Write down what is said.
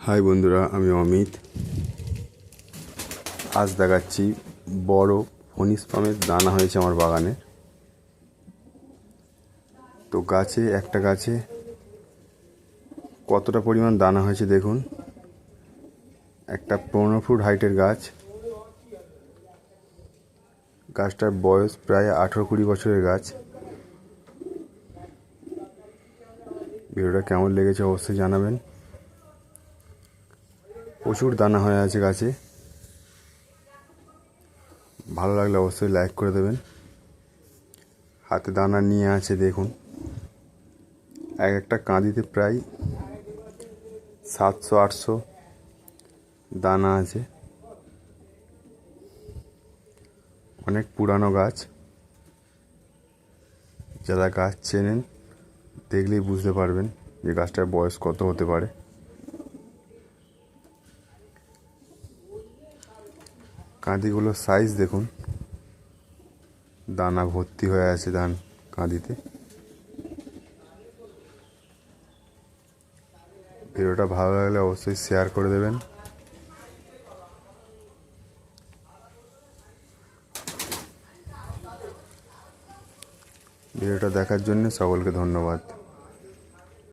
High বন্ধুরা, আমি অমিত। আজ দেখাচ্ছি বড় ফনিস পামের দানা হয়েছে আমার বাগানে। তো একটা গাছে কতটা পরিমাণ দানা হয়েছে দেখুন। একটা 15 ফুট হাইটের গাছটার বয়স প্রায় 18-20 বছরের গাছ। ভিডিওটা কেমন লেগেছে অবশ্যই জানাবেন। প্রচুর দানা হয়ে আছে গাছে। ভালো লাগলে অবশ্যই লাইক করে দেবেন। হাতে দানা নিয়ে আছে দেখুন। একটা কাঁদিতে প্রায় 700-800 দানা আছে। অনেক পুরানো গাছ। যারা গাছ চেনেন দেখলেই বুঝতে পারবেন যে গাছটার বয়স কত হতে পারে। কাঁদিগুলোর সাইজ দেখুন, দানা ভর্তি হয়ে আছে কাঁদিতে। ভিডিওটা ভালো লাগলে অবশ্যই শেয়ার করে দেবেন। ভিডিওটা দেখার জন্য সকলকে ধন্যবাদ।